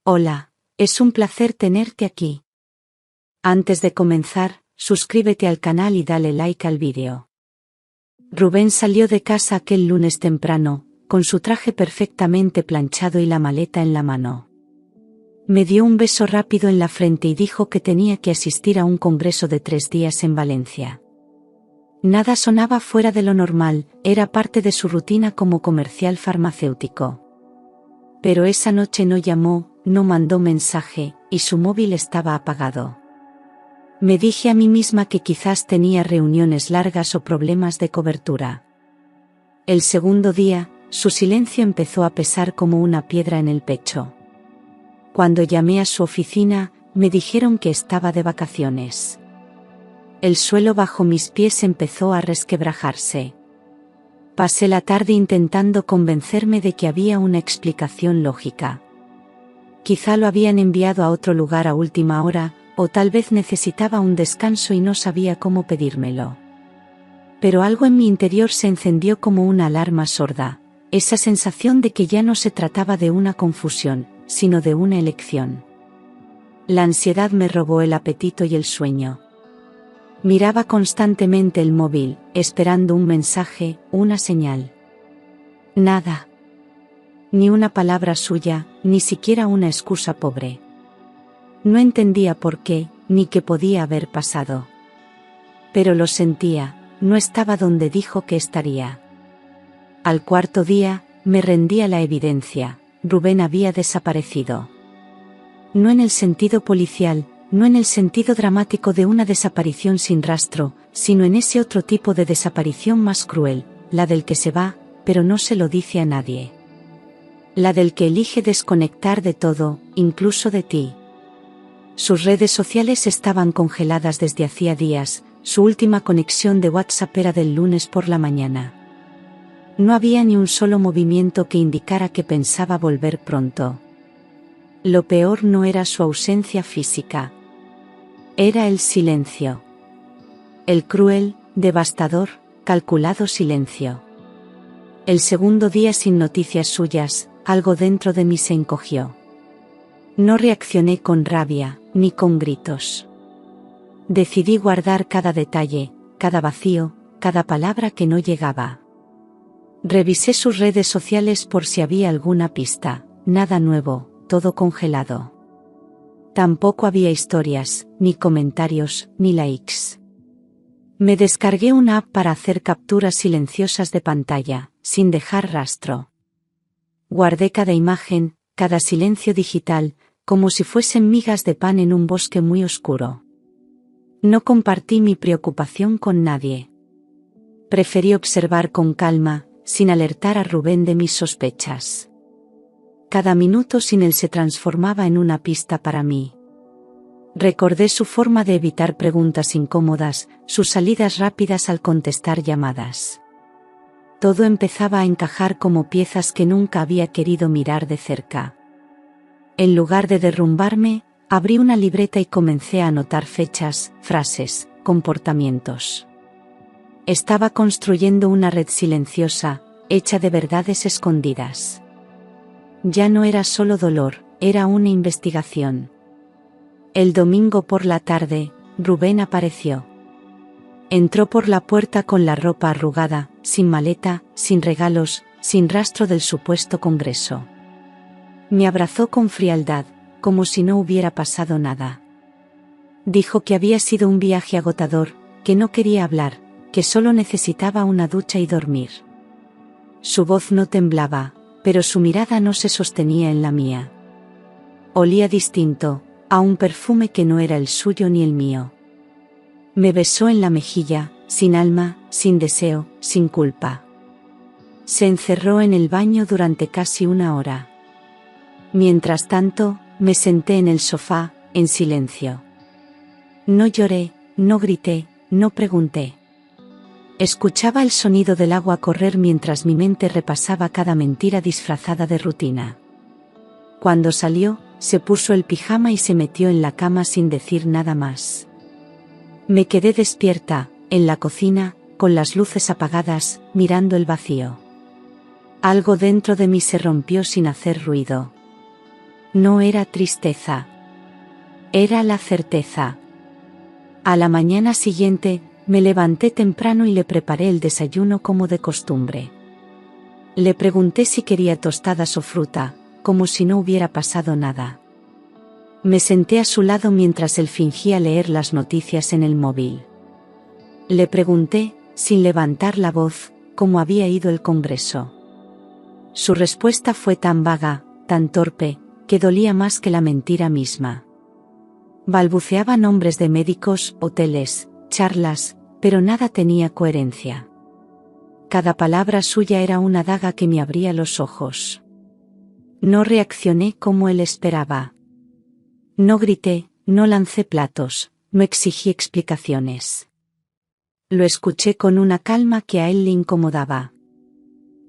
Hola, es un placer tenerte aquí. Antes de comenzar, suscríbete al canal y dale like al vídeo. Rubén salió de casa aquel lunes temprano, con su traje perfectamente planchado y la maleta en la mano. Me dio un beso rápido en la frente y dijo que tenía que asistir a un congreso de 3 días en Valencia. Nada sonaba fuera de lo normal, era parte de su rutina como comercial farmacéutico. Pero esa noche no llamó, no mandó mensaje, y su móvil estaba apagado. Me dije a mí misma que quizás tenía reuniones largas o problemas de cobertura. El segundo día, su silencio empezó a pesar como una piedra en el pecho. Cuando llamé a su oficina, me dijeron que estaba de vacaciones. El suelo bajo mis pies empezó a resquebrajarse. Pasé la tarde intentando convencerme de que había una explicación lógica. Quizá lo habían enviado a otro lugar a última hora, o tal vez necesitaba un descanso y no sabía cómo pedírmelo. Pero algo en mi interior se encendió como una alarma sorda, esa sensación de que ya no se trataba de una confusión, sino de una elección. La ansiedad me robó el apetito y el sueño. Miraba constantemente el móvil, esperando un mensaje, una señal. Nada. Ni una palabra suya, ni siquiera una excusa pobre. No entendía por qué, ni qué podía haber pasado. Pero lo sentía, no estaba donde dijo que estaría. Al cuarto día, me rendí a la evidencia, Rubén había desaparecido. No en el sentido policial, no en el sentido dramático de una desaparición sin rastro, sino en ese otro tipo de desaparición más cruel, la del que se va, pero no se lo dice a nadie. La del que elige desconectar de todo, incluso de ti. Sus redes sociales estaban congeladas desde hacía días, su última conexión de WhatsApp era del lunes por la mañana. No había ni un solo movimiento que indicara que pensaba volver pronto. Lo peor no era su ausencia física. Era el silencio. El cruel, devastador, calculado silencio. El segundo día sin noticias suyas, algo dentro de mí se encogió. No reaccioné con rabia, ni con gritos. Decidí guardar cada detalle, cada vacío, cada palabra que no llegaba. Revisé sus redes sociales por si había alguna pista, nada nuevo, todo congelado. Tampoco había historias, ni comentarios, ni likes. Me descargué una app para hacer capturas silenciosas de pantalla, sin dejar rastro. Guardé cada imagen, cada silencio digital, como si fuesen migas de pan en un bosque muy oscuro. No compartí mi preocupación con nadie. Preferí observar con calma, sin alertar a Rubén de mis sospechas. Cada minuto sin él se transformaba en una pista para mí. Recordé su forma de evitar preguntas incómodas, sus salidas rápidas al contestar llamadas. Todo empezaba a encajar como piezas que nunca había querido mirar de cerca. En lugar de derrumbarme, abrí una libreta y comencé a anotar fechas, frases, comportamientos. Estaba construyendo una red silenciosa, hecha de verdades escondidas. Ya no era solo dolor, era una investigación. El domingo por la tarde, Rubén apareció. Entró por la puerta con la ropa arrugada, sin maleta, sin regalos, sin rastro del supuesto congreso. Me abrazó con frialdad, como si no hubiera pasado nada. Dijo que había sido un viaje agotador, que no quería hablar, que solo necesitaba una ducha y dormir. Su voz no temblaba, pero su mirada no se sostenía en la mía. Olía distinto, a un perfume que no era el suyo ni el mío. Me besó en la mejilla, sin alma, sin deseo, sin culpa. Se encerró en el baño durante casi 1 hora. Mientras tanto, me senté en el sofá, en silencio. No lloré, no grité, no pregunté. Escuchaba el sonido del agua correr mientras mi mente repasaba cada mentira disfrazada de rutina. Cuando salió, se puso el pijama y se metió en la cama sin decir nada más. Me quedé despierta, en la cocina, con las luces apagadas, mirando el vacío. Algo dentro de mí se rompió sin hacer ruido. No era tristeza. Era la certeza. A la mañana siguiente, me levanté temprano y le preparé el desayuno como de costumbre. Le pregunté si quería tostadas o fruta, como si no hubiera pasado nada. Me senté a su lado mientras él fingía leer las noticias en el móvil. Le pregunté, sin levantar la voz, cómo había ido el Congreso. Su respuesta fue tan vaga, tan torpe, que dolía más que la mentira misma. Balbuceaba nombres de médicos, hoteles, charlas, pero nada tenía coherencia. Cada palabra suya era una daga que me abría los ojos. No reaccioné como él esperaba. No grité, no lancé platos, no exigí explicaciones. Lo escuché con una calma que a él le incomodaba.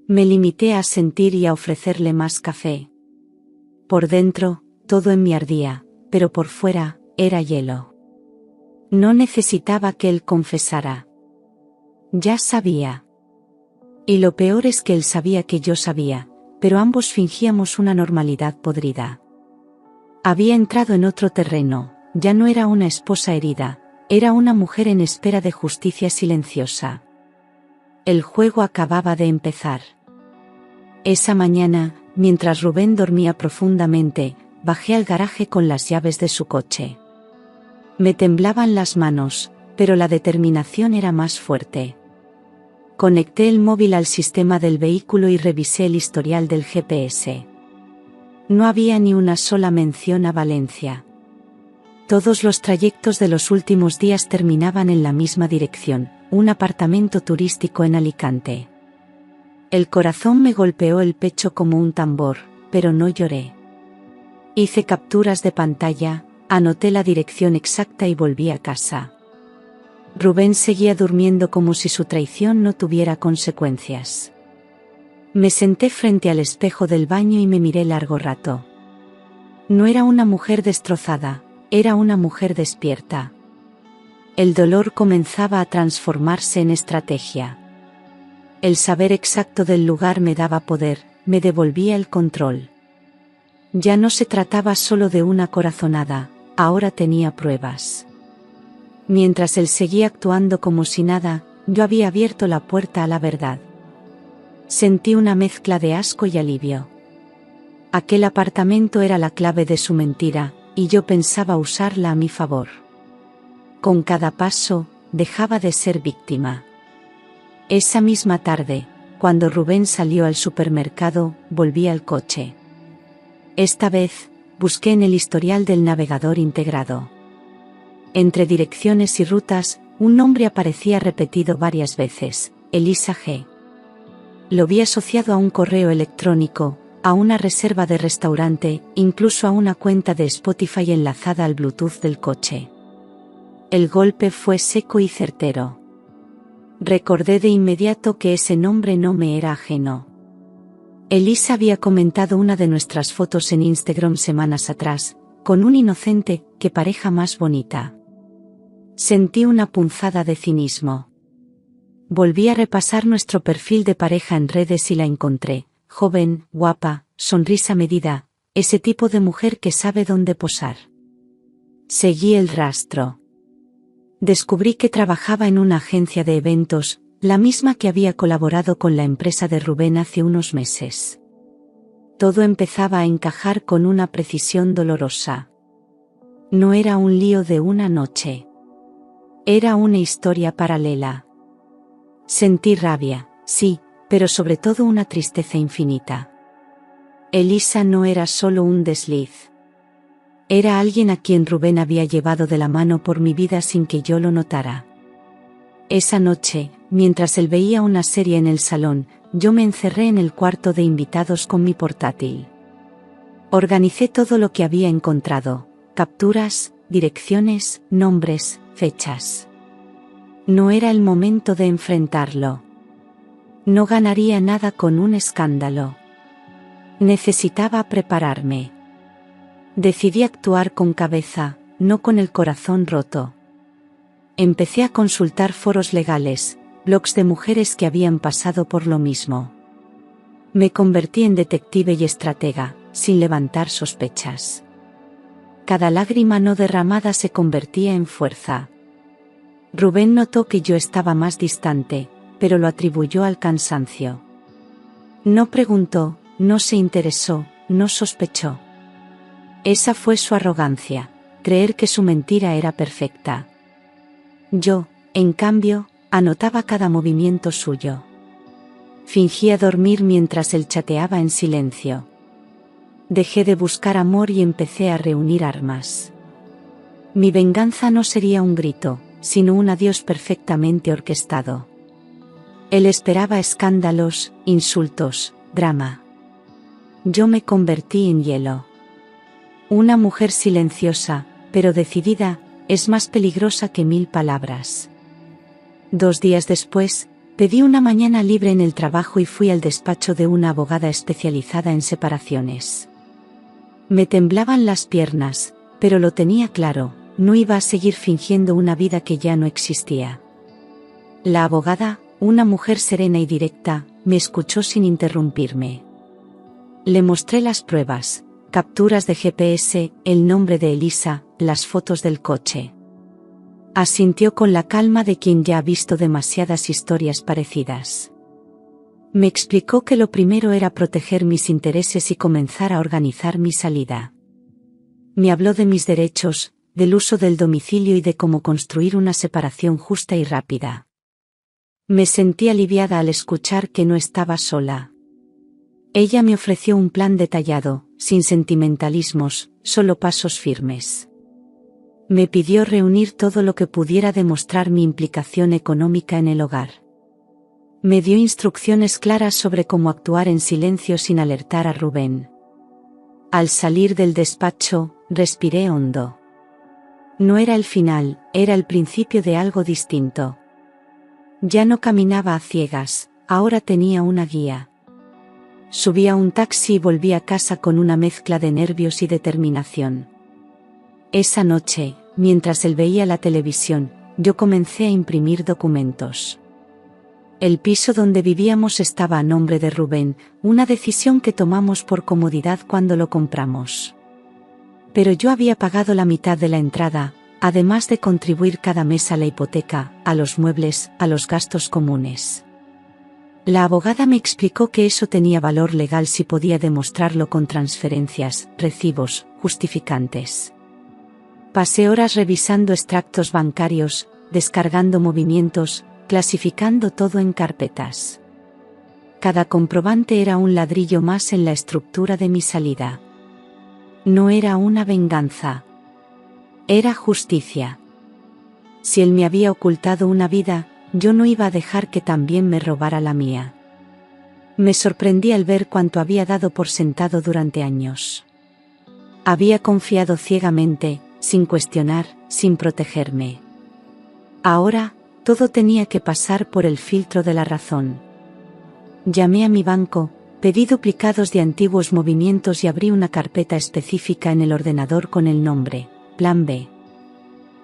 Me limité a sentir y a ofrecerle más café. Por dentro, todo en mí ardía, pero por fuera, era hielo. No necesitaba que él confesara. Ya sabía. Y lo peor es que él sabía que yo sabía, pero ambos fingíamos una normalidad podrida. Había entrado en otro terreno, ya no era una esposa herida, era una mujer en espera de justicia silenciosa. El juego acababa de empezar. Esa mañana, mientras Rubén dormía profundamente, bajé al garaje con las llaves de su coche. Me temblaban las manos, pero la determinación era más fuerte. Conecté el móvil al sistema del vehículo y revisé el historial del GPS. No había ni una sola mención a Valencia. Todos los trayectos de los últimos días terminaban en la misma dirección, un apartamento turístico en Alicante. El corazón me golpeó el pecho como un tambor, pero no lloré. Hice capturas de pantalla, anoté la dirección exacta y volví a casa. Rubén seguía durmiendo como si su traición no tuviera consecuencias. Me senté frente al espejo del baño y me miré largo rato. No era una mujer destrozada, era una mujer despierta. El dolor comenzaba a transformarse en estrategia. El saber exacto del lugar me daba poder, me devolvía el control. Ya no se trataba solo de una corazonada, ahora tenía pruebas. Mientras él seguía actuando como si nada, yo había abierto la puerta a la verdad. Sentí una mezcla de asco y alivio. Aquel apartamento era la clave de su mentira, y yo pensaba usarla a mi favor. Con cada paso, dejaba de ser víctima. Esa misma tarde, cuando Rubén salió al supermercado, volví al coche. Esta vez, busqué en el historial del navegador integrado. Entre direcciones y rutas, un nombre aparecía repetido varias veces: Elisa G. Lo vi asociado a un correo electrónico, a una reserva de restaurante, incluso a una cuenta de Spotify enlazada al Bluetooth del coche. El golpe fue seco y certero. Recordé de inmediato que ese nombre no me era ajeno. Elisa había comentado una de nuestras fotos en Instagram semanas atrás, con un inocente: "qué pareja más bonita". Sentí una punzada de cinismo. Volví a repasar nuestro perfil de pareja en redes y la encontré: joven, guapa, sonrisa medida, ese tipo de mujer que sabe dónde posar. Seguí el rastro. Descubrí que trabajaba en una agencia de eventos, la misma que había colaborado con la empresa de Rubén hace unos meses. Todo empezaba a encajar con una precisión dolorosa. No era un lío de una noche. Era una historia paralela. Sentí rabia, sí, pero sobre todo una tristeza infinita. Elisa no era solo un desliz. Era alguien a quien Rubén había llevado de la mano por mi vida sin que yo lo notara. Esa noche, mientras él veía una serie en el salón, yo me encerré en el cuarto de invitados con mi portátil. Organicé todo lo que había encontrado: capturas, direcciones, nombres, fechas. No era el momento de enfrentarlo. No ganaría nada con un escándalo. Necesitaba prepararme. Decidí actuar con cabeza, no con el corazón roto. Empecé a consultar foros legales, blogs de mujeres que habían pasado por lo mismo. Me convertí en detective y estratega, sin levantar sospechas. Cada lágrima no derramada se convertía en fuerza. Rubén notó que yo estaba más distante, pero lo atribuyó al cansancio. No preguntó, no se interesó, no sospechó. Esa fue su arrogancia, creer que su mentira era perfecta. Yo, en cambio, anotaba cada movimiento suyo. Fingía dormir mientras él chateaba en silencio. Dejé de buscar amor y empecé a reunir armas. Mi venganza no sería un grito, sino un adiós perfectamente orquestado. Él esperaba escándalos, insultos, drama. Yo me convertí en hielo. Una mujer silenciosa, pero decidida, es más peligrosa que 1000 palabras. 2 días después, pedí una mañana libre en el trabajo y fui al despacho de una abogada especializada en separaciones. Me temblaban las piernas, pero lo tenía claro, no iba a seguir fingiendo una vida que ya no existía. La abogada, una mujer serena y directa, me escuchó sin interrumpirme. Le mostré las pruebas, capturas de GPS, el nombre de Elisa, las fotos del coche. Asintió con la calma de quien ya ha visto demasiadas historias parecidas. Me explicó que lo primero era proteger mis intereses y comenzar a organizar mi salida. Me habló de mis derechos, del uso del domicilio y de cómo construir una separación justa y rápida. Me sentí aliviada al escuchar que no estaba sola. Ella me ofreció un plan detallado, sin sentimentalismos, solo pasos firmes. Me pidió reunir todo lo que pudiera demostrar mi implicación económica en el hogar. Me dio instrucciones claras sobre cómo actuar en silencio sin alertar a Rubén. Al salir del despacho, respiré hondo. No era el final, era el principio de algo distinto. Ya no caminaba a ciegas, ahora tenía una guía. Subí a un taxi y volví a casa con una mezcla de nervios y determinación. Esa noche, mientras él veía la televisión, yo comencé a imprimir documentos. El piso donde vivíamos estaba a nombre de Rubén, una decisión que tomamos por comodidad cuando lo compramos. Pero yo había pagado la mitad de la entrada, además de contribuir cada mes a la hipoteca, a los muebles, a los gastos comunes. La abogada me explicó que eso tenía valor legal si podía demostrarlo con transferencias, recibos, justificantes. Pasé horas revisando extractos bancarios, descargando movimientos, clasificando todo en carpetas. Cada comprobante era un ladrillo más en la estructura de mi salida. No era una venganza. Era justicia. Si él me había ocultado una vida, yo no iba a dejar que también me robara la mía. Me sorprendí al ver cuánto había dado por sentado durante años. Había confiado ciegamente, sin cuestionar, sin protegerme. Ahora, todo tenía que pasar por el filtro de la razón. Llamé a mi banco, pedí duplicados de antiguos movimientos y abrí una carpeta específica en el ordenador con el nombre, Plan B.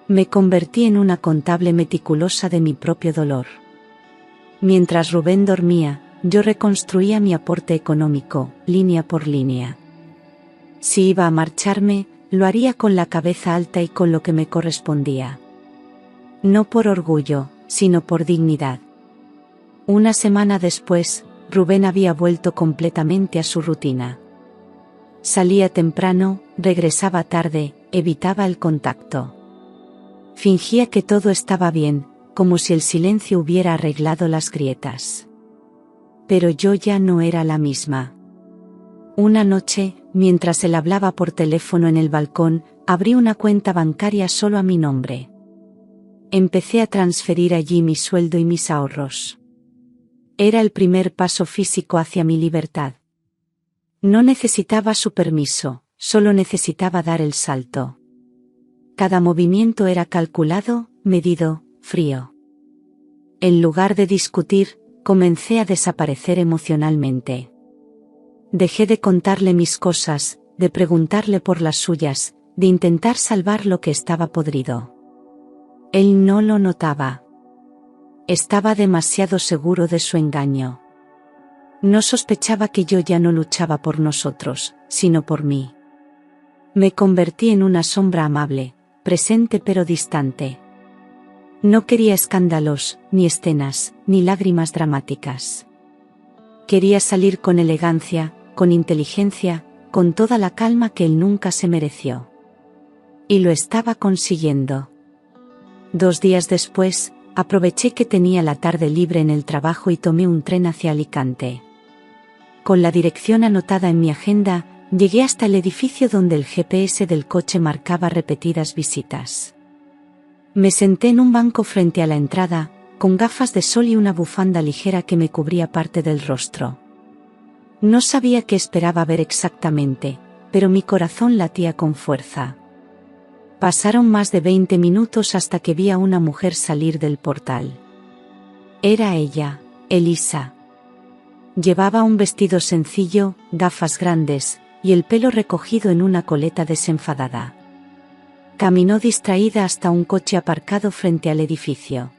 Me convertí en una contable meticulosa de mi propio dolor. Mientras Rubén dormía, yo reconstruía mi aporte económico, línea por línea. Si iba a marcharme, lo haría con la cabeza alta y con lo que me correspondía. No por orgullo, sino por dignidad. Una semana después, Rubén había vuelto completamente a su rutina. Salía temprano, regresaba tarde, evitaba el contacto. Fingía que todo estaba bien, como si el silencio hubiera arreglado las grietas. Pero yo ya no era la misma. Una noche, mientras él hablaba por teléfono en el balcón, abrí una cuenta bancaria solo a mi nombre. Empecé a transferir allí mi sueldo y mis ahorros. Era el primer paso físico hacia mi libertad. No necesitaba su permiso, solo necesitaba dar el salto. Cada movimiento era calculado, medido, frío. En lugar de discutir, comencé a desaparecer emocionalmente. Dejé de contarle mis cosas, de preguntarle por las suyas, de intentar salvar lo que estaba podrido. Él no lo notaba. Estaba demasiado seguro de su engaño. No sospechaba que yo ya no luchaba por nosotros, sino por mí. Me convertí en una sombra amable, presente pero distante. No quería escándalos, ni escenas, ni lágrimas dramáticas. Quería salir con elegancia, con inteligencia, con toda la calma que él nunca se mereció. Y lo estaba consiguiendo. 2 días después, aproveché que tenía la tarde libre en el trabajo y tomé un tren hacia Alicante. Con la dirección anotada en mi agenda, llegué hasta el edificio donde el GPS del coche marcaba repetidas visitas. Me senté en un banco frente a la entrada, con gafas de sol y una bufanda ligera que me cubría parte del rostro. No sabía qué esperaba ver exactamente, pero mi corazón latía con fuerza. Pasaron más de 20 minutos hasta que vi a una mujer salir del portal. Era ella, Elisa. Llevaba un vestido sencillo, gafas grandes, y el pelo recogido en una coleta desenfadada. Caminó distraída hasta un coche aparcado frente al edificio.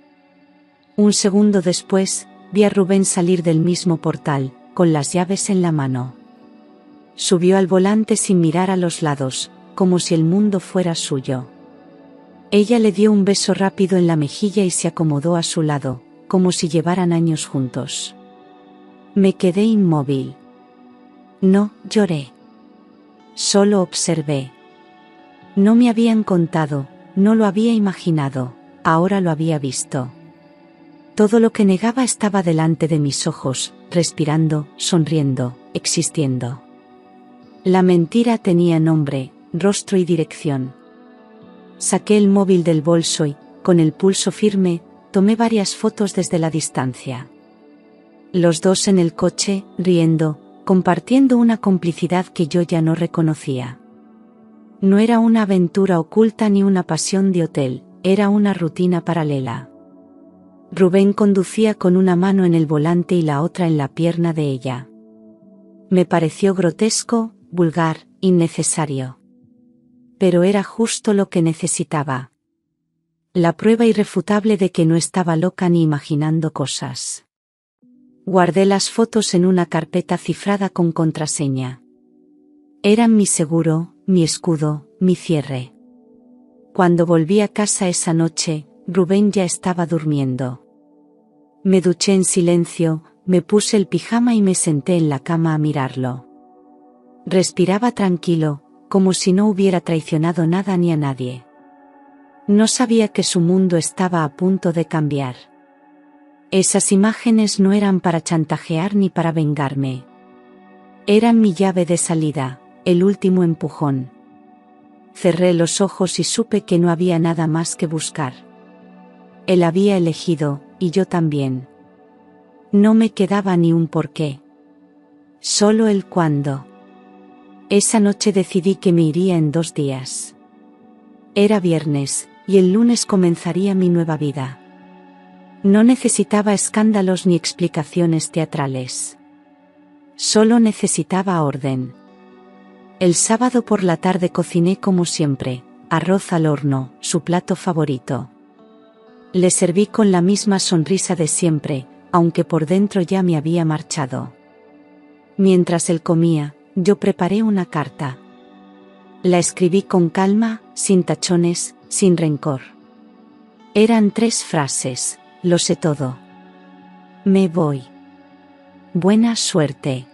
Un segundo después, vi a Rubén salir del mismo portal, con las llaves en la mano. Subió al volante sin mirar a los lados, como si el mundo fuera suyo. Ella le dio un beso rápido en la mejilla y se acomodó a su lado, como si llevaran años juntos. Me quedé inmóvil. No lloré. Solo observé. No me habían contado, no lo había imaginado, ahora lo había visto. Todo lo que negaba estaba delante de mis ojos, respirando, sonriendo, existiendo. La mentira tenía nombre, rostro y dirección. Saqué el móvil del bolso y, con el pulso firme, tomé varias fotos desde la distancia. Los dos en el coche, riendo, compartiendo una complicidad que yo ya no reconocía. No era una aventura oculta ni una pasión de hotel, era una rutina paralela. Rubén conducía con una mano en el volante y la otra en la pierna de ella. Me pareció grotesco, vulgar, innecesario. Pero era justo lo que necesitaba. La prueba irrefutable de que no estaba loca ni imaginando cosas. Guardé las fotos en una carpeta cifrada con contraseña. Eran mi seguro, mi escudo, mi cierre. Cuando volví a casa esa noche, Rubén ya estaba durmiendo. Me duché en silencio, me puse el pijama y me senté en la cama a mirarlo. Respiraba tranquilo, como si no hubiera traicionado nada ni a nadie. No sabía que su mundo estaba a punto de cambiar. Esas imágenes no eran para chantajear ni para vengarme. Eran mi llave de salida, el último empujón. Cerré los ojos y supe que no había nada más que buscar. Él había elegido, y yo también. No me quedaba ni un porqué. Solo el cuándo. Esa noche decidí que me iría en 2 días. Era viernes, y el lunes comenzaría mi nueva vida. No necesitaba escándalos ni explicaciones teatrales. Solo necesitaba orden. El sábado por la tarde cociné como siempre, arroz al horno, su plato favorito. Le serví con la misma sonrisa de siempre, aunque por dentro ya me había marchado. Mientras él comía, yo preparé una carta. La escribí con calma, sin tachones, sin rencor. Eran 3 frases: lo sé todo. Me voy. Buena suerte.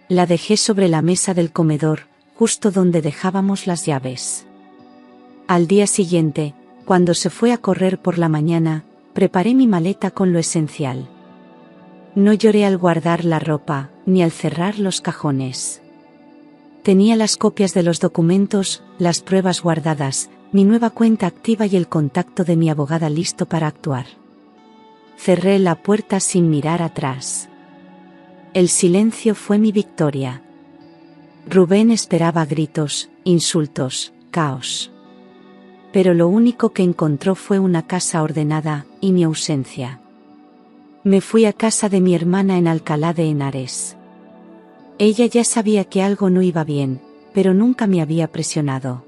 La dejé sobre la mesa del comedor, justo donde dejábamos las llaves. Al día siguiente, cuando se fue a correr por la mañana, preparé mi maleta con lo esencial. No lloré al guardar la ropa, ni al cerrar los cajones. Tenía las copias de los documentos, las pruebas guardadas, mi nueva cuenta activa y el contacto de mi abogada listo para actuar. Cerré la puerta sin mirar atrás. El silencio fue mi victoria. Rubén esperaba gritos, insultos, caos. Pero lo único que encontró fue una casa ordenada, y mi ausencia. Me fui a casa de mi hermana en Alcalá de Henares. Ella ya sabía que algo no iba bien, pero nunca me había presionado.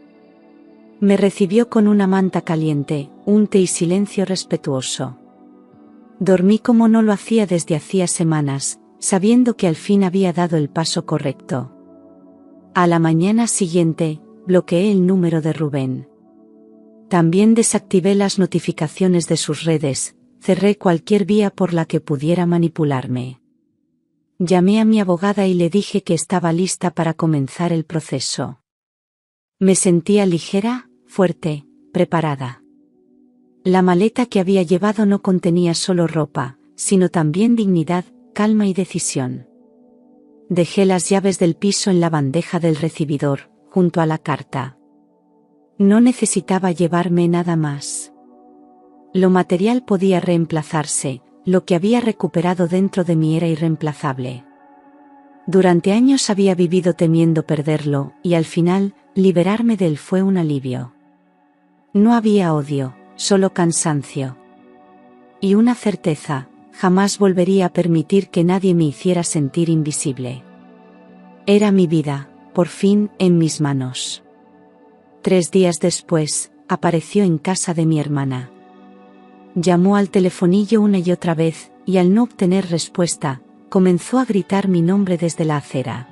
Me recibió con una manta caliente, un té y silencio respetuoso. Dormí como no lo hacía desde hacía semanas, sabiendo que al fin había dado el paso correcto. A la mañana siguiente, bloqueé el número de Rubén. También desactivé las notificaciones de sus redes, cerré cualquier vía por la que pudiera manipularme. Llamé a mi abogada y le dije que estaba lista para comenzar el proceso. Me sentía ligera, fuerte, preparada. La maleta que había llevado no contenía solo ropa, sino también dignidad, calma y decisión. Dejé las llaves del piso en la bandeja del recibidor, junto a la carta. No necesitaba llevarme nada más. Lo material podía reemplazarse, lo que había recuperado dentro de mí era irreemplazable. Durante años había vivido temiendo perderlo, y al final, liberarme de él fue un alivio. No había odio, solo cansancio. Y una certeza: jamás volvería a permitir que nadie me hiciera sentir invisible. Era mi vida, por fin, en mis manos. 3 días después, apareció en casa de mi hermana. Llamó al telefonillo una y otra vez, y al no obtener respuesta, comenzó a gritar mi nombre desde la acera.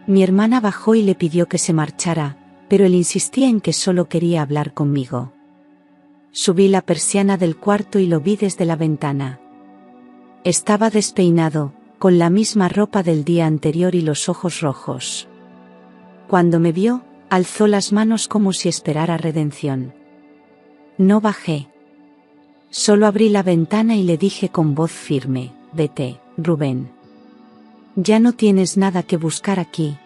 Mi hermana bajó y le pidió que se marchara, pero él insistía en que solo quería hablar conmigo. Subí la persiana del cuarto y lo vi desde la ventana. Estaba despeinado, con la misma ropa del día anterior y los ojos rojos. Cuando me vio, alzó las manos como si esperara redención. No bajé. Solo abrí la ventana y le dije con voz firme: vete, Rubén. Ya no tienes nada que buscar aquí.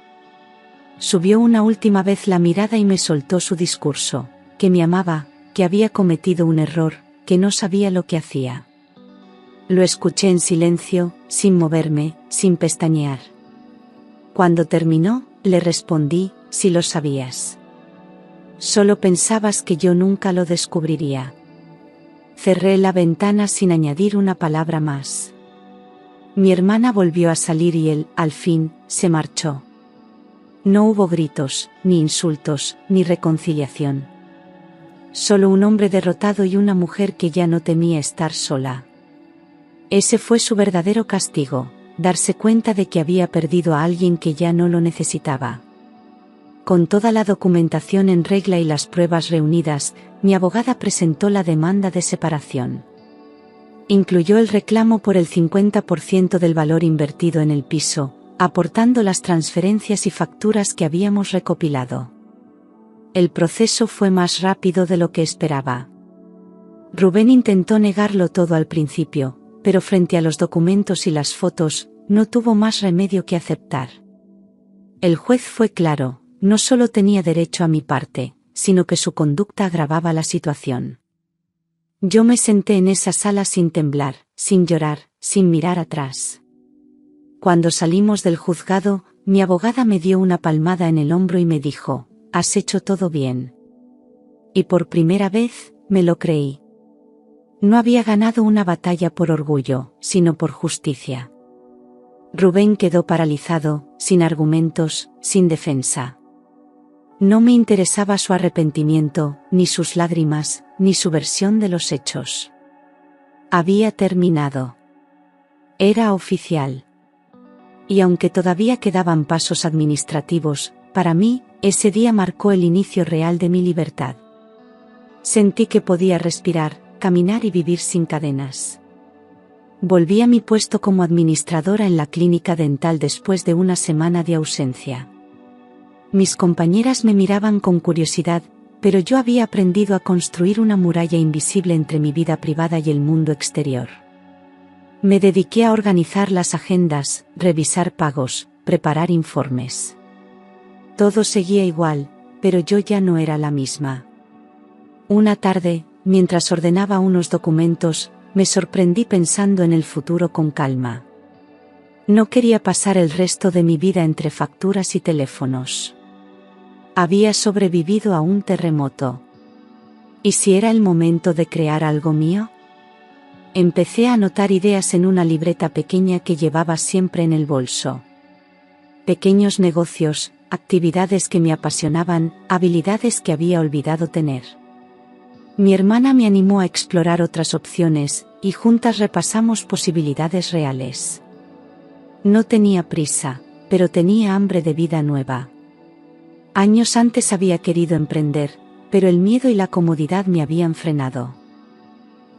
Subió una última vez la mirada y me soltó su discurso: que me amaba, que había cometido un error, que no sabía lo que hacía. Lo escuché en silencio, sin moverme, sin pestañear. Cuando terminó, le respondí: si lo sabías. Solo pensabas que yo nunca lo descubriría. Cerré la ventana sin añadir una palabra más. Mi hermana volvió a salir y él, al fin, se marchó. No hubo gritos, ni insultos, ni reconciliación. Solo un hombre derrotado y una mujer que ya no temía estar sola. Ese fue su verdadero castigo: darse cuenta de que había perdido a alguien que ya no lo necesitaba. Con toda la documentación en regla y las pruebas reunidas, mi abogada presentó la demanda de separación. Incluyó el reclamo por el 50% del valor invertido en el piso, aportando las transferencias y facturas que habíamos recopilado. El proceso fue más rápido de lo que esperaba. Rubén intentó negarlo todo al principio, pero frente a los documentos y las fotos, no tuvo más remedio que aceptar. El juez fue claro: no solo tenía derecho a mi parte, sino que su conducta agravaba la situación. Yo me senté en esa sala sin temblar, sin llorar, sin mirar atrás. Cuando salimos del juzgado, mi abogada me dio una palmada en el hombro y me dijo: has hecho todo bien. Y por primera vez, me lo creí. No había ganado una batalla por orgullo, sino por justicia. Rubén quedó paralizado, sin argumentos, sin defensa. No me interesaba su arrepentimiento, ni sus lágrimas, ni su versión de los hechos. Había terminado. Era oficial. Y aunque todavía quedaban pasos administrativos, para mí, ese día marcó el inicio real de mi libertad. Sentí que podía respirar, caminar y vivir sin cadenas. Volví a mi puesto como administradora en la clínica dental después de una semana de ausencia. Mis compañeras me miraban con curiosidad, pero yo había aprendido a construir una muralla invisible entre mi vida privada y el mundo exterior. Me dediqué a organizar las agendas, revisar pagos, preparar informes. Todo seguía igual, pero yo ya no era la misma. Una tarde, mientras ordenaba unos documentos, me sorprendí pensando en el futuro con calma. No quería pasar el resto de mi vida entre facturas y teléfonos. Había sobrevivido a un terremoto. ¿Y si era el momento de crear algo mío? Empecé a anotar ideas en una libreta pequeña que llevaba siempre en el bolso. Pequeños negocios, actividades que me apasionaban, habilidades que había olvidado tener. Mi hermana me animó a explorar otras opciones, y juntas repasamos posibilidades reales. No tenía prisa, pero tenía hambre de vida nueva. Años antes había querido emprender, pero el miedo y la comodidad me habían frenado.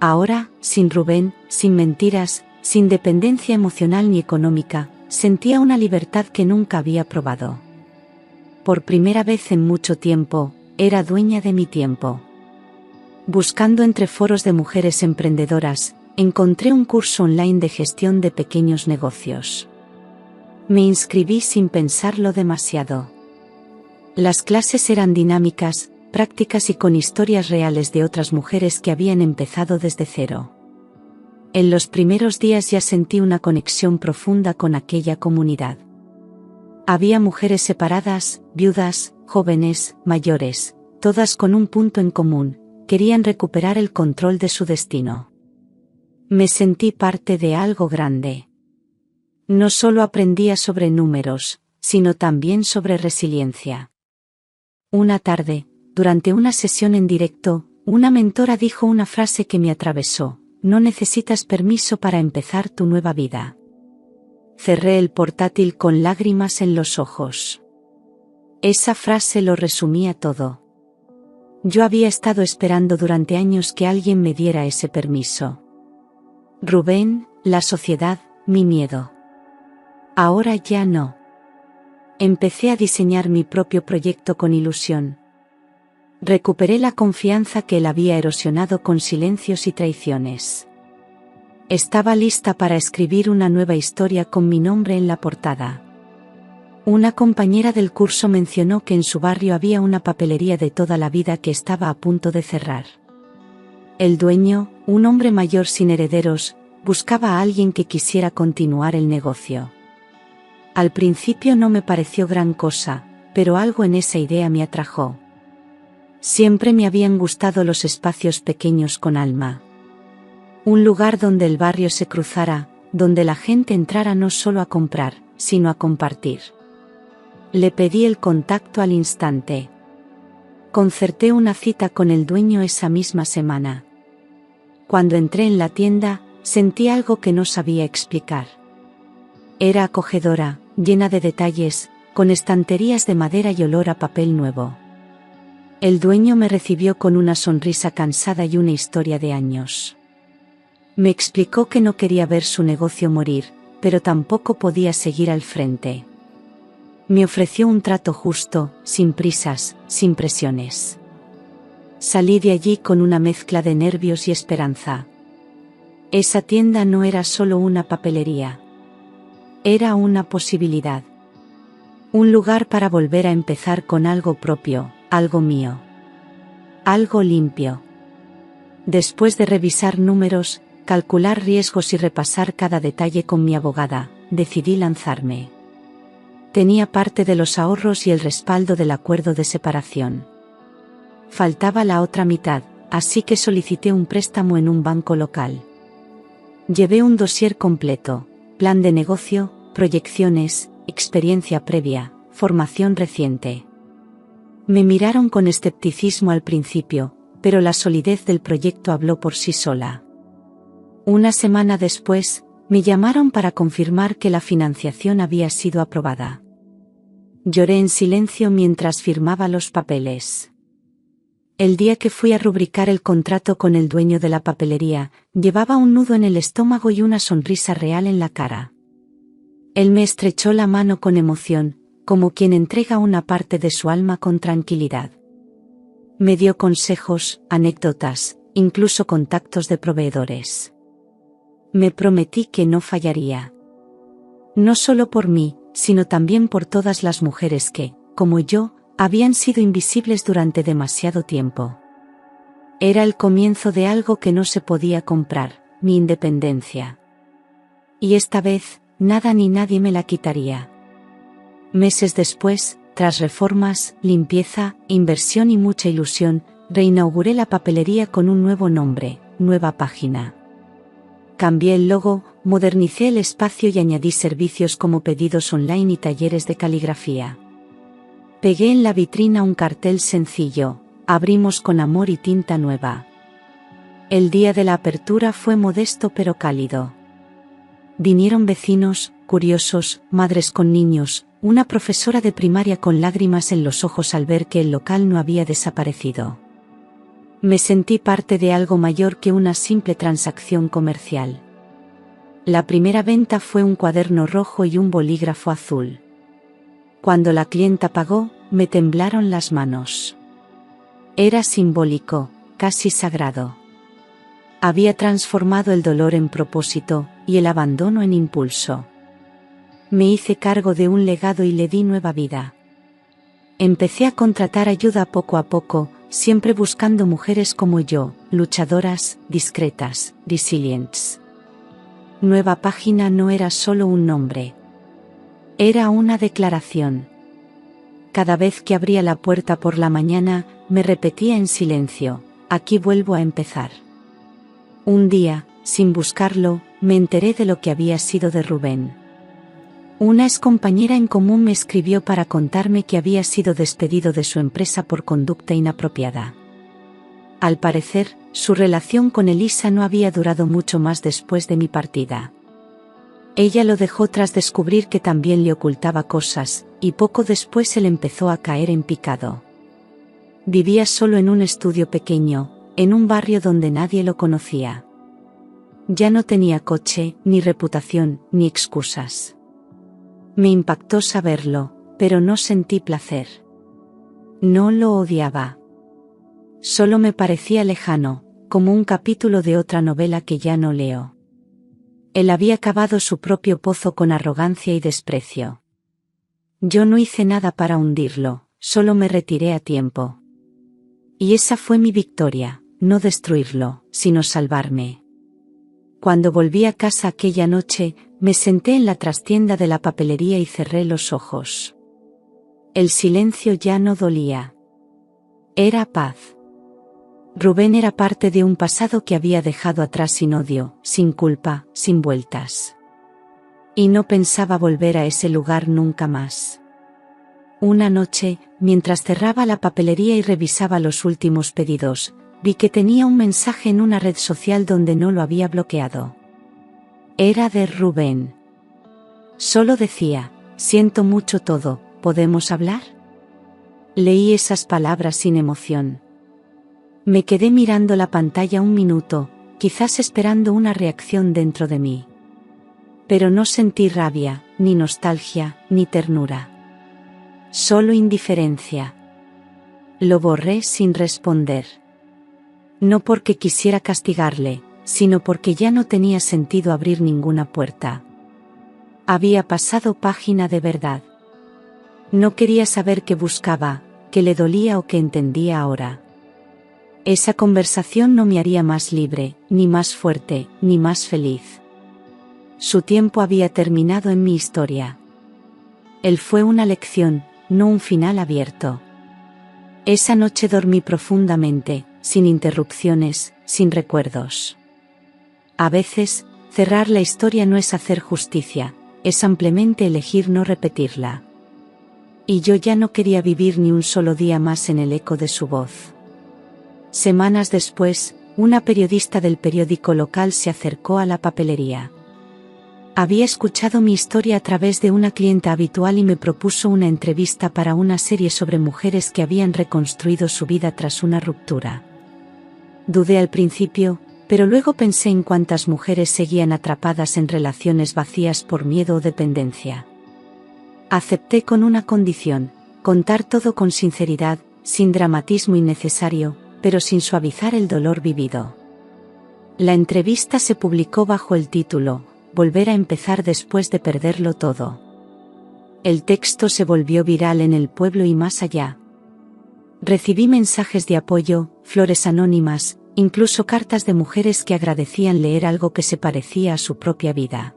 Ahora, sin Rubén, sin mentiras, sin dependencia emocional ni económica, sentía una libertad que nunca había probado. Por primera vez en mucho tiempo, era dueña de mi tiempo. Buscando entre foros de mujeres emprendedoras, encontré un curso online de gestión de pequeños negocios. Me inscribí sin pensarlo demasiado. Las clases eran dinámicas, prácticas y con historias reales de otras mujeres que habían empezado desde cero. En los primeros días ya sentí una conexión profunda con aquella comunidad. Había mujeres separadas, viudas, jóvenes, mayores, todas con un punto en común: querían recuperar el control de su destino. Me sentí parte de algo grande. No solo aprendía sobre números, sino también sobre resiliencia. Una tarde, durante una sesión en directo, una mentora dijo una frase que me atravesó: no necesitas permiso para empezar tu nueva vida. Cerré el portátil con lágrimas en los ojos. Esa frase lo resumía todo. Yo había estado esperando durante años que alguien me diera ese permiso. Rubén, la sociedad, mi miedo. Ahora ya no. Empecé a diseñar mi propio proyecto con ilusión. Recuperé la confianza que él había erosionado con silencios y traiciones. Estaba lista para escribir una nueva historia con mi nombre en la portada. Una compañera del curso mencionó que en su barrio había una papelería de toda la vida que estaba a punto de cerrar. El dueño, un hombre mayor sin herederos, buscaba a alguien que quisiera continuar el negocio. Al principio no me pareció gran cosa, pero algo en esa idea me atrajo. Siempre me habían gustado los espacios pequeños con alma. Un lugar donde el barrio se cruzara, donde la gente entrara no solo a comprar, sino a compartir. Le pedí el contacto al instante. Concerté una cita con el dueño esa misma semana. Cuando entré en la tienda, sentí algo que no sabía explicar. Era acogedora, llena de detalles, con estanterías de madera y olor a papel nuevo. El dueño me recibió con una sonrisa cansada y una historia de años. Me explicó que no quería ver su negocio morir, pero tampoco podía seguir al frente. Me ofreció un trato justo, sin prisas, sin presiones. Salí de allí con una mezcla de nervios y esperanza. Esa tienda no era solo una papelería. Era una posibilidad. Un lugar para volver a empezar con algo propio, algo mío. Algo limpio. Después de revisar números, calcular riesgos y repasar cada detalle con mi abogada, decidí lanzarme. Tenía parte de los ahorros y el respaldo del acuerdo de separación. Faltaba la otra mitad, así que solicité un préstamo en un banco local. Llevé un dossier completo: plan de negocio, proyecciones, experiencia previa, formación reciente. Me miraron con escepticismo al principio, pero la solidez del proyecto habló por sí sola. Una semana después, me llamaron para confirmar que la financiación había sido aprobada. Lloré en silencio mientras firmaba los papeles. El día que fui a rubricar el contrato con el dueño de la papelería, llevaba un nudo en el estómago y una sonrisa real en la cara. Él me estrechó la mano con emoción, como quien entrega una parte de su alma con tranquilidad. Me dio consejos, anécdotas, incluso contactos de proveedores. Me prometí que no fallaría. No solo por mí, sino también por todas las mujeres que, como yo, habían sido invisibles durante demasiado tiempo. Era el comienzo de algo que no se podía comprar, mi independencia. Y esta vez, nada ni nadie me la quitaría. Meses después, tras reformas, limpieza, inversión y mucha ilusión, reinauguré la papelería con un nuevo nombre, nueva página. Cambié el logo, modernicé el espacio y añadí servicios como pedidos online y talleres de caligrafía. Pegué en la vitrina un cartel sencillo: abrimos con amor y tinta nueva. El día de la apertura fue modesto pero cálido. Vinieron vecinos, curiosos, madres con niños, una profesora de primaria con lágrimas en los ojos al ver que el local no había desaparecido. Me sentí parte de algo mayor que una simple transacción comercial. La primera venta fue un cuaderno rojo y un bolígrafo azul. Cuando la clienta pagó, me temblaron las manos. Era simbólico, casi sagrado. Había transformado el dolor en propósito, y el abandono en impulso. Me hice cargo de un legado y le di nueva vida. Empecé a contratar ayuda poco a poco, siempre buscando mujeres como yo, luchadoras, discretas, resilientes. Nueva Página no era solo un nombre. Era una declaración. Cada vez que abría la puerta por la mañana, me repetía en silencio, aquí vuelvo a empezar. Un día, sin buscarlo, me enteré de lo que había sido de Rubén. Una excompañera en común me escribió para contarme que había sido despedido de su empresa por conducta inapropiada. Al parecer, su relación con Elisa no había durado mucho más después de mi partida. Ella lo dejó tras descubrir que también le ocultaba cosas, y poco después él empezó a caer en picado. Vivía solo en un estudio pequeño, en un barrio donde nadie lo conocía. Ya no tenía coche, ni reputación, ni excusas. Me impactó saberlo, pero no sentí placer. No lo odiaba. Solo me parecía lejano, como un capítulo de otra novela que ya no leo. Él había cavado su propio pozo con arrogancia y desprecio. Yo no hice nada para hundirlo, solo me retiré a tiempo. Y esa fue mi victoria, no destruirlo, sino salvarme. Cuando volví a casa aquella noche, me senté en la trastienda de la papelería y cerré los ojos. El silencio ya no dolía. Era paz. Rubén era parte de un pasado que había dejado atrás sin odio, sin culpa, sin vueltas. Y no pensaba volver a ese lugar nunca más. Una noche, mientras cerraba la papelería y revisaba los últimos pedidos, vi que tenía un mensaje en una red social donde no lo había bloqueado. Era de Rubén. Solo decía, siento mucho todo, ¿podemos hablar? Leí esas palabras sin emoción. Me quedé mirando la pantalla un minuto, quizás esperando una reacción dentro de mí. Pero no sentí rabia, ni nostalgia, ni ternura. Solo indiferencia. Lo borré sin responder. No porque quisiera castigarle, sino porque ya no tenía sentido abrir ninguna puerta. Había pasado página de verdad. No quería saber qué buscaba, qué le dolía o qué entendía ahora. Esa conversación no me haría más libre, ni más fuerte, ni más feliz. Su tiempo había terminado en mi historia. Él fue una lección, no un final abierto. Esa noche dormí profundamente, sin interrupciones, sin recuerdos. A veces, cerrar la historia no es hacer justicia, es ampliamente elegir no repetirla. Y yo ya no quería vivir ni un solo día más en el eco de su voz. Semanas después, una periodista del periódico local se acercó a la papelería. Había escuchado mi historia a través de una clienta habitual y me propuso una entrevista para una serie sobre mujeres que habían reconstruido su vida tras una ruptura. Dudé al principio, pero luego pensé en cuántas mujeres seguían atrapadas en relaciones vacías por miedo o dependencia. Acepté con una condición: contar todo con sinceridad, sin dramatismo innecesario, pero sin suavizar el dolor vivido. La entrevista se publicó bajo el título Volver a empezar después de perderlo todo. El texto se volvió viral en el pueblo y más allá. Recibí mensajes de apoyo, flores anónimas, incluso cartas de mujeres que agradecían leer algo que se parecía a su propia vida.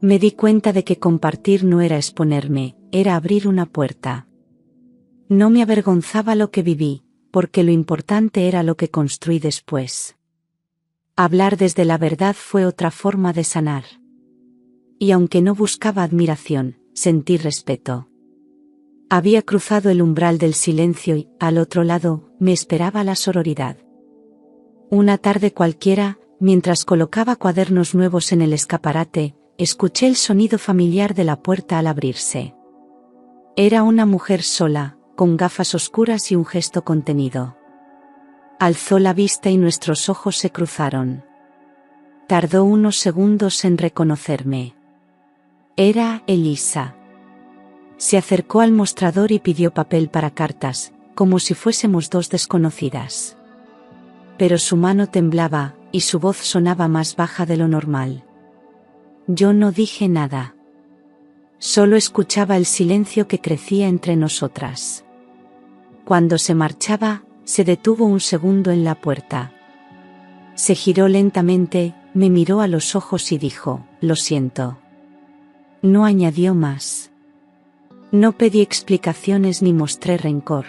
Me di cuenta de que compartir no era exponerme, era abrir una puerta. No me avergonzaba lo que viví, porque lo importante era lo que construí después. Hablar desde la verdad fue otra forma de sanar. Y aunque no buscaba admiración, sentí respeto. Había cruzado el umbral del silencio y, al otro lado, me esperaba la sororidad. Una tarde cualquiera, mientras colocaba cuadernos nuevos en el escaparate, escuché el sonido familiar de la puerta al abrirse. Era una mujer sola, con gafas oscuras y un gesto contenido. Alzó la vista y nuestros ojos se cruzaron. Tardó unos segundos en reconocerme. Era Elisa. Se acercó al mostrador y pidió papel para cartas, como si fuésemos dos desconocidas. Pero su mano temblaba, y su voz sonaba más baja de lo normal. Yo no dije nada. Solo escuchaba el silencio que crecía entre nosotras. Cuando se marchaba, se detuvo un segundo en la puerta. Se giró lentamente, me miró a los ojos y dijo, «Lo siento». No añadió más. No pedí explicaciones ni mostré rencor.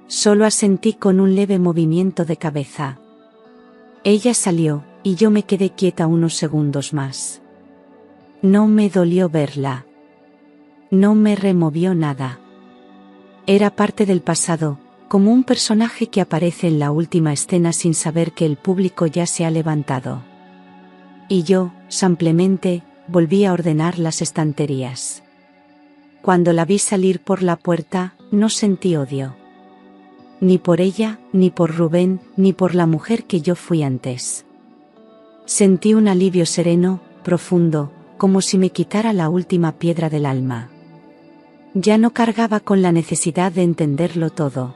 Solo asentí con un leve movimiento de cabeza. Ella salió, y yo me quedé quieta unos segundos más. No me dolió verla. No me removió nada. Era parte del pasado, como un personaje que aparece en la última escena sin saber que el público ya se ha levantado. Y yo, simplemente, volví a ordenar las estanterías. Cuando la vi salir por la puerta, no sentí odio. Ni por ella, ni por Rubén, ni por la mujer que yo fui antes. Sentí un alivio sereno, profundo, como si me quitara la última piedra del alma. Ya no cargaba con la necesidad de entenderlo todo.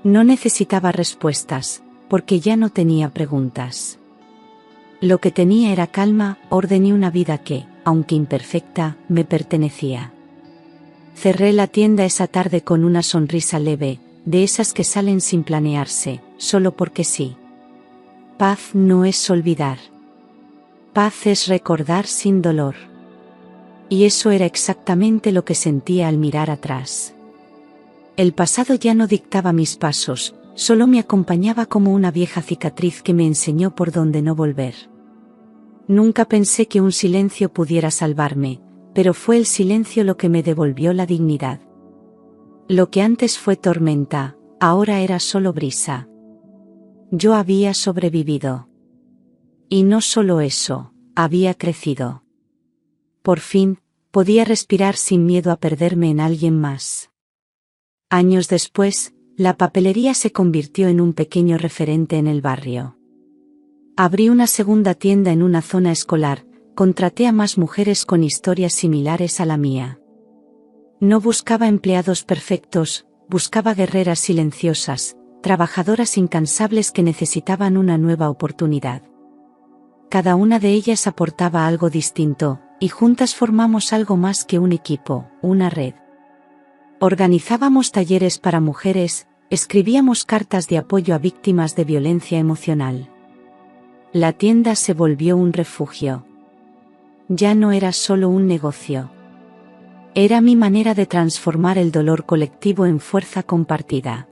No necesitaba respuestas, porque ya no tenía preguntas. Lo que tenía era calma, orden y una vida que, aunque imperfecta, me pertenecía. Cerré la tienda esa tarde con una sonrisa leve, de esas que salen sin planearse, solo porque sí. Paz no es olvidar. Paz es recordar sin dolor. Y eso era exactamente lo que sentía al mirar atrás. El pasado ya no dictaba mis pasos, solo me acompañaba como una vieja cicatriz que me enseñó por dónde no volver. Nunca pensé que un silencio pudiera salvarme, pero fue el silencio lo que me devolvió la dignidad. Lo que antes fue tormenta, ahora era solo brisa. Yo había sobrevivido. Y no solo eso, había crecido. Por fin, podía respirar sin miedo a perderme en alguien más. Años después, la papelería se convirtió en un pequeño referente en el barrio. Abrí una segunda tienda en una zona escolar, contraté a más mujeres con historias similares a la mía. No buscaba empleados perfectos, buscaba guerreras silenciosas, trabajadoras incansables que necesitaban una nueva oportunidad. Cada una de ellas aportaba algo distinto, y juntas formamos algo más que un equipo, una red. Organizábamos talleres para mujeres, escribíamos cartas de apoyo a víctimas de violencia emocional. La tienda se volvió un refugio. Ya no era solo un negocio. Era mi manera de transformar el dolor colectivo en fuerza compartida.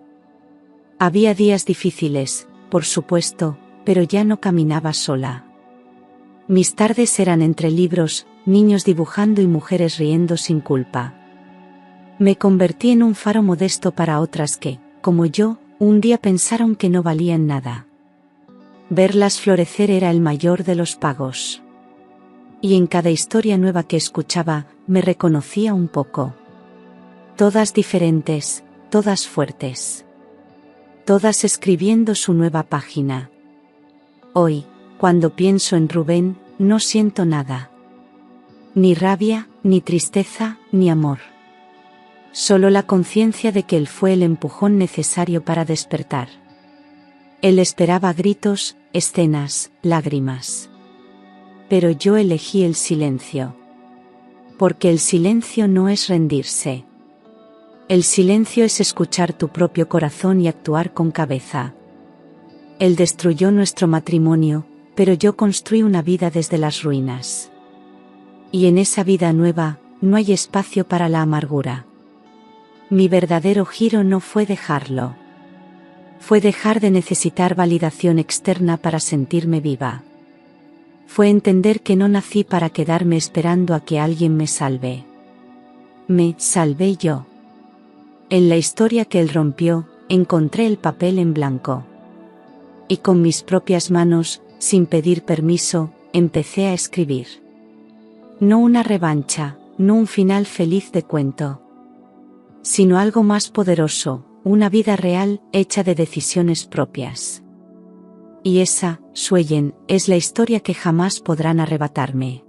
Había días difíciles, por supuesto, pero ya no caminaba sola. Mis tardes eran entre libros, niños dibujando y mujeres riendo sin culpa. Me convertí en un faro modesto para otras que, como yo, un día pensaron que no valían nada. Verlas florecer era el mayor de los pagos. Y en cada historia nueva que escuchaba, me reconocía un poco. Todas diferentes, todas fuertes. Todas escribiendo su nueva página. Hoy, cuando pienso en Rubén, no siento nada. Ni rabia, ni tristeza, ni amor. Solo la conciencia de que él fue el empujón necesario para despertar. Él esperaba gritos, escenas, lágrimas. Pero yo elegí el silencio. Porque el silencio no es rendirse. El silencio es escuchar tu propio corazón y actuar con cabeza. Él destruyó nuestro matrimonio, pero yo construí una vida desde las ruinas. Y en esa vida nueva, no hay espacio para la amargura. Mi verdadero giro no fue dejarlo. Fue dejar de necesitar validación externa para sentirme viva. Fue entender que no nací para quedarme esperando a que alguien me salve. Me salvé yo. En la historia que él rompió, encontré el papel en blanco. Y con mis propias manos, sin pedir permiso, empecé a escribir. No una revancha, no un final feliz de cuento, sino algo más poderoso, una vida real, hecha de decisiones propias. Y esa, Suellen, es la historia que jamás podrán arrebatarme.